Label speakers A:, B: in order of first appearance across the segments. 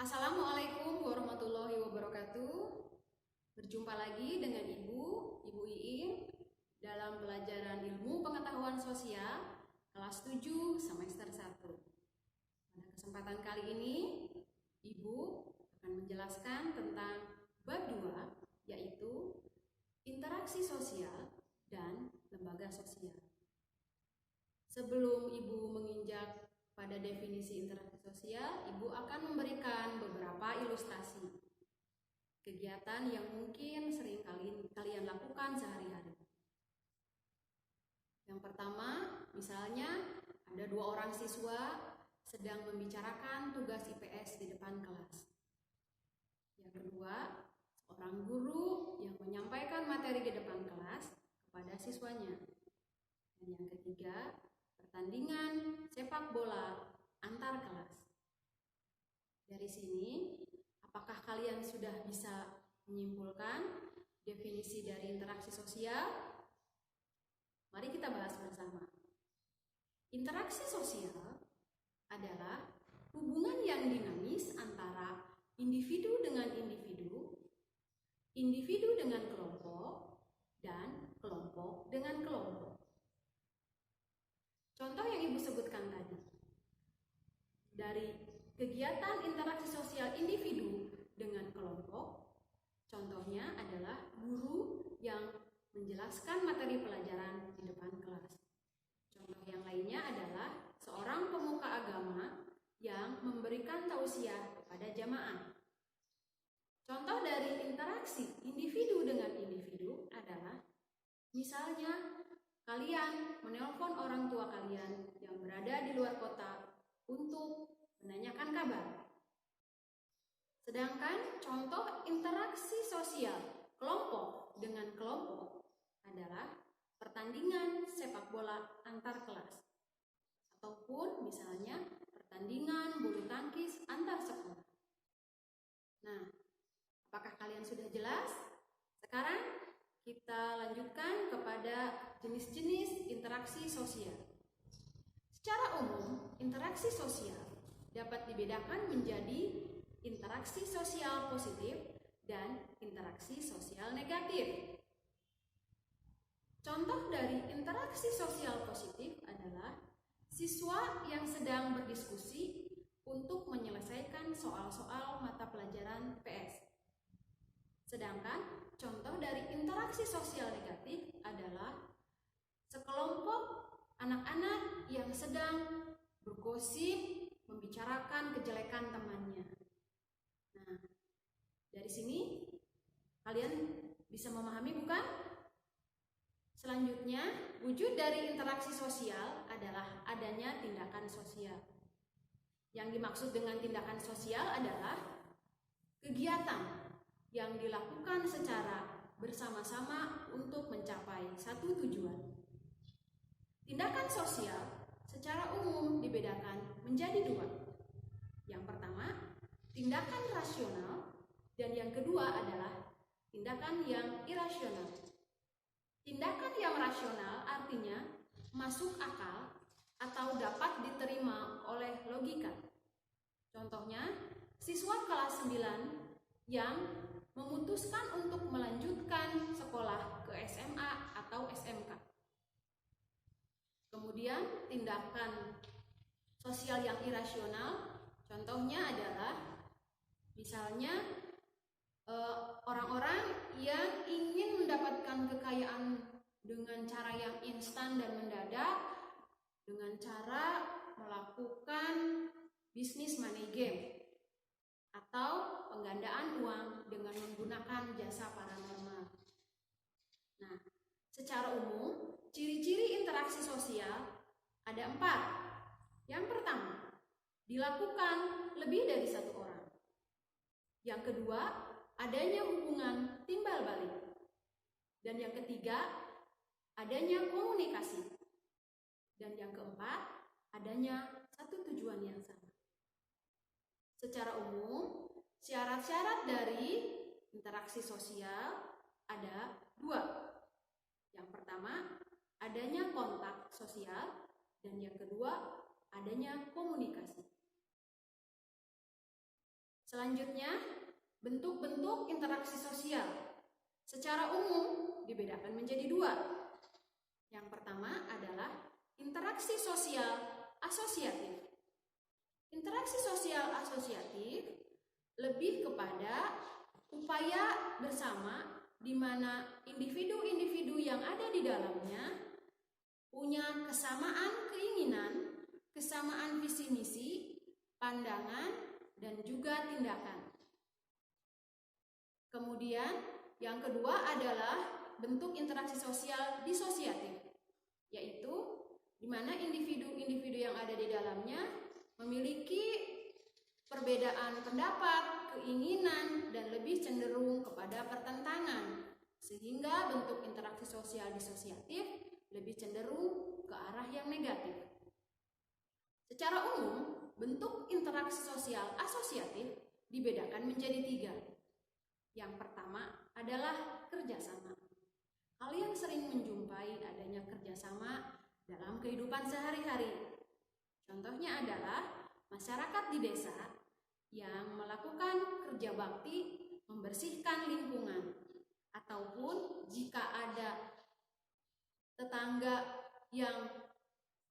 A: Assalamualaikum warahmatullahi wabarakatuh. Berjumpa lagi dengan Ibu Iin dalam pelajaran Ilmu Pengetahuan Sosial kelas 7 semester 1. Pada kesempatan kali ini, Ibu akan menjelaskan tentang bab 2, yaitu interaksi sosial dan lembaga sosial. Sebelum Ibu menginjak pada definisi interaksi sosial, Ibu akan memberikan beberapa ilustrasi kegiatan yang mungkin sering kalian lakukan sehari-hari. Yang pertama, misalnya ada 2 orang siswa sedang membicarakan tugas IPS di depan kelas. Yang kedua, seorang guru yang menyampaikan materi di depan kelas kepada siswanya. Dan yang ketiga, pertandingan sepak bola antar kelas. Dari sini, apakah kalian sudah bisa menyimpulkan definisi dari interaksi sosial? Mari kita bahas bersama. Interaksi sosial adalah hubungan yang dinamis antara individu dengan individu, individu dengan kelompok, dan kelompok dengan kelompok. Contoh yang Ibu sebutkan tadi, dari kegiatan interaksi sosial individu dengan kelompok, contohnya adalah guru yang menjelaskan materi pelajaran di depan kelas. Contoh yang lainnya adalah seorang pemuka agama yang memberikan tausiah kepada jamaah. Contoh dari interaksi individu dengan individu adalah misalnya kalian menelpon orang tua kalian yang berada di luar kota untuk menanyakan kabar. Sedangkan contoh interaksi sosial kelompok dengan kelompok adalah pertandingan sepak bola antar kelas, ataupun misalnya pertandingan bulu tangkis antar sekolah. Nah, apakah kalian sudah jelas? Sekarang kita lanjutkan kepada jenis-jenis interaksi sosial. Secara umum, interaksi sosial dapat dibedakan menjadi interaksi sosial positif dan interaksi sosial negatif. Contoh dari interaksi sosial positif adalah siswa yang sedang berdiskusi untuk menyelesaikan soal-soal mata pelajaran PS. Sedangkan contoh dari interaksi sosial negatif adalah sekelompok anak-anak yang sedang bergosip, membicarakan kejelekan temannya. Nah, dari sini kalian bisa memahami bukan? Selanjutnya, wujud dari interaksi sosial adalah adanya tindakan sosial. Yang dimaksud dengan tindakan sosial adalah kegiatan yang dilakukan secara bersama-sama untuk mencapai satu tujuan. Tindakan sosial secara umum dibedakan menjadi 2. Yang pertama, tindakan rasional, dan yang kedua adalah tindakan yang irasional. Tindakan yang rasional artinya masuk akal atau dapat diterima oleh logika. Contohnya, siswa kelas 9 yang memutuskan untuk melanjutkan sekolah ke SMA atau SMK. Kemudian tindakan sosial yang irasional, contohnya adalah misalnya orang-orang yang ingin mendapatkan kekayaan dengan cara yang instan dan mendadak, dengan cara melakukan bisnis money game atau penggandaan uang dengan menggunakan jasa paranormal. Nah, secara umum, ciri-ciri interaksi sosial ada 4. Yang pertama, dilakukan lebih dari 1 orang. Yang kedua, adanya hubungan timbal balik. Dan yang ketiga, adanya komunikasi. Dan yang keempat, adanya satu tujuan yang sama. Secara umum, syarat-syarat dari interaksi sosial ada 2. Yang pertama, adanya kontak sosial, dan yang kedua, adanya komunikasi. Selanjutnya, Selanjutnya, bentuk-bentuk interaksi sosial. Secara umum dibedakan menjadi dua. Yang pertama adalah interaksi sosial asosiatif. Interaksi sosial asosiatif lebih kepada upaya bersama di mana individu-individu yang ada di dalamnya punya kesamaan keinginan, kesamaan visi misi, pandangan, dan juga tindakan. Kemudian yang kedua adalah bentuk interaksi sosial disosiatif, yaitu di mana individu-individu yang ada di dalamnya memiliki perbedaan pendapat, keinginan, dan lebih cenderung kepada pertentangan, sehingga bentuk interaksi sosial disosiatif lebih cenderung ke arah yang negatif. Secara umum, bentuk interaksi sosial asosiatif dibedakan menjadi tiga. Yang pertama adalah kerjasama. Kalian sering menjumpai adanya kerjasama dalam kehidupan sehari-hari. Contohnya adalah masyarakat di desa yang melakukan kerja bakti membersihkan lingkungan, ataupun jika ada tetangga yang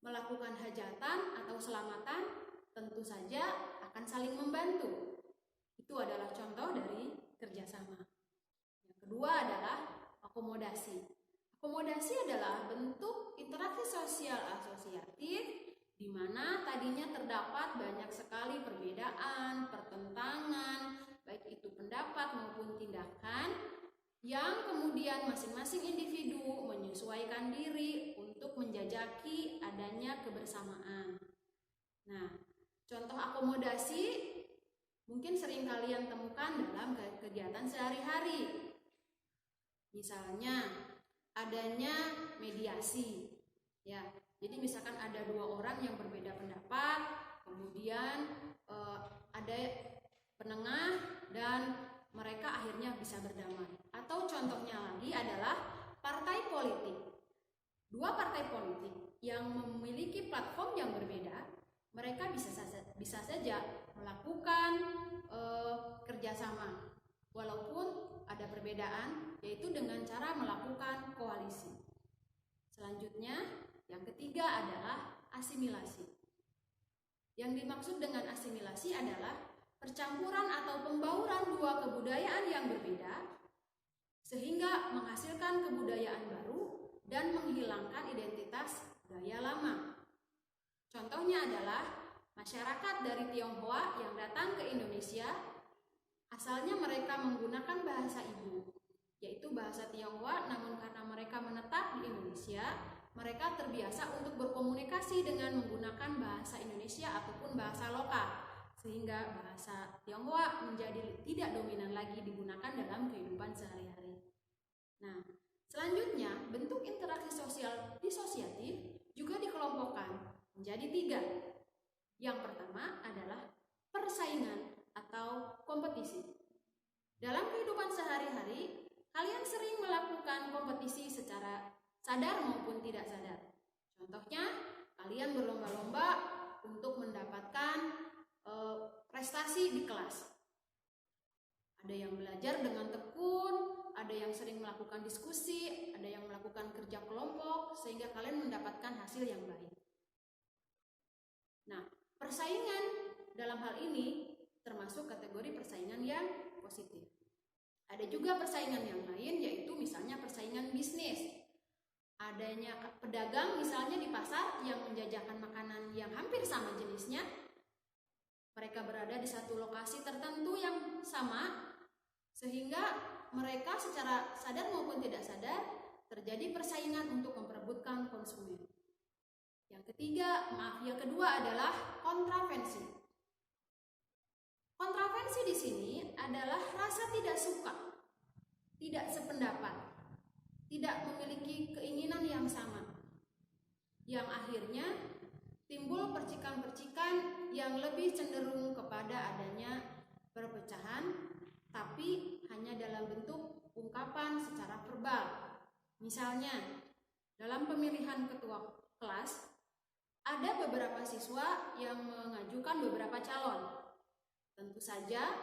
A: melakukan hajatan atau selamatan, tentu saja akan saling membantu. Itu adalah contoh dari kerjasama. Yang kedua adalah akomodasi. Akomodasi adalah bentuk interaksi sosial asosiatif di mana tadinya terdapat banyak sekali perbedaan, pertentangan, baik itu pendapat maupun tindakan, yang kemudian masing-masing individu menyesuaikan diri untuk menjajaki adanya kebersamaan. Nah, contoh akomodasi mungkin sering kalian temukan dalam kegiatan sehari-hari. Misalnya adanya mediasi, ya. Jadi misalkan ada dua orang yang berbeda pendapat, kemudian ada penengah dan mereka akhirnya bisa berdamai. Atau contohnya lagi adalah partai politik. Dua partai politik yang memiliki platform yang berbeda, mereka bisa saja melakukan kerjasama walaupun ada perbedaan, yaitu dengan cara melakukan koalisi. Selanjutnya, yang ketiga adalah asimilasi. Yang dimaksud dengan asimilasi adalah percampuran atau pembauran dua kebudayaan yang berbeda sehingga menghasilkan kebudayaan baru dan menghilangkan identitas budaya lama. Contohnya adalah masyarakat dari Tionghoa yang datang ke Indonesia, asalnya mereka menggunakan bahasa ibu, yaitu bahasa Tionghoa, namun karena mereka menetap di Indonesia, mereka terbiasa untuk berkomunikasi dengan menggunakan bahasa Indonesia ataupun bahasa lokal, sehingga bahasa Tionghoa menjadi tidak dominan lagi digunakan dalam kehidupan sehari-hari. Nah, selanjutnya bentuk interaksi sosial disosiatif juga dikelompokkan menjadi tiga. Yang pertama adalah persaingan atau kompetisi. Dalam kehidupan sehari-hari, kalian sering melakukan kompetisi secara sadar maupun tidak sadar. Contohnya, kalian berlomba-lomba untuk mendapatkan prestasi di kelas. Ada yang belajar dengan tekun, ada yang sering melakukan diskusi, ada yang melakukan kerja kelompok, sehingga kalian mendapatkan hasil yang baik. Nah, persaingan dalam hal ini termasuk kategori persaingan yang positif. Ada juga persaingan yang lain, yaitu misalnya persaingan bisnis. Adanya pedagang misalnya di pasar yang menjajakan makanan yang hampir sama jenisnya, mereka berada di satu lokasi tertentu yang sama, sehingga mereka secara sadar maupun tidak sadar terjadi persaingan untuk memperebutkan konsumen. Yang kedua adalah kontravensi. Kontravensi di sini adalah rasa tidak suka, tidak sependapat, tidak memiliki keinginan yang sama, yang akhirnya timbul percikan-percikan yang lebih cenderung kepada adanya perpecahan, tapi hanya dalam bentuk ungkapan secara verbal. Misalnya, dalam pemilihan ketua kelas, ada beberapa siswa yang mengajukan beberapa calon. Tentu saja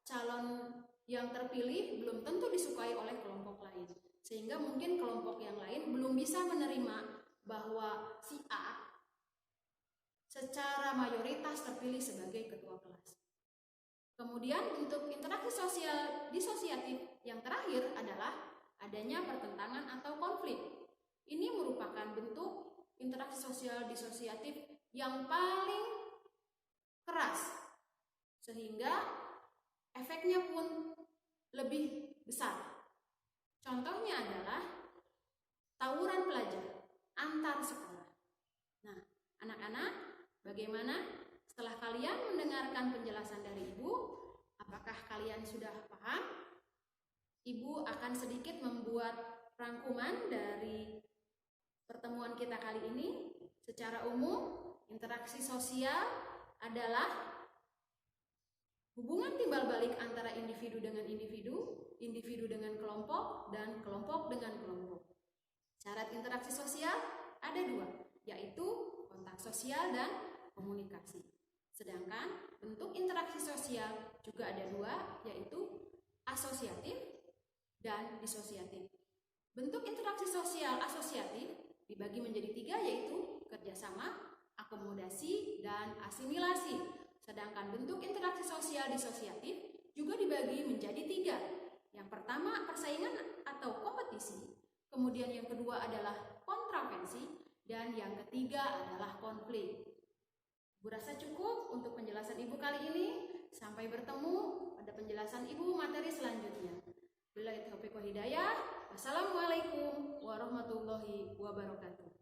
A: calon yang terpilih belum tentu disukai oleh kelompok lain, sehingga mungkin kelompok yang lain belum bisa menerima bahwa si A secara mayoritas terpilih sebagai ketua kelas. Kemudian untuk interaksi sosial disosiatif yang terakhir adalah adanya pertentangan atau konflik. Ini merupakan bentuk interaksi sosial disosiatif yang paling keras, sehingga efeknya pun lebih besar. Contohnya adalah tawuran pelajar antar sekolah. Nah, anak-anak, bagaimana setelah kalian mendengarkan penjelasan dari Ibu? Apakah kalian sudah paham? Ibu akan sedikit membuat rangkuman dari pertemuan kita kali ini. Secara umum, interaksi sosial adalah hubungan timbal balik antara individu dengan individu, individu dengan kelompok, dan kelompok dengan kelompok. Syarat interaksi sosial ada dua, yaitu kontak sosial dan komunikasi. Sedangkan bentuk interaksi sosial juga ada dua, yaitu asosiatif dan disosiatif. Bentuk interaksi sosial asosiatif dibagi menjadi tiga, yaitu kerjasama, akomodasi, dan asimilasi. Sedangkan bentuk interaksi sosial disosiatif juga dibagi menjadi tiga. Yang pertama persaingan atau kompetisi, kemudian yang kedua adalah kontravensi, dan yang ketiga adalah konflik. Ibu rasa cukup untuk penjelasan Ibu kali ini. Sampai bertemu pada penjelasan Ibu materi selanjutnya. Billahi taufiq wal hidayah. Wassalamualaikum warahmatullahi wabarakatuh.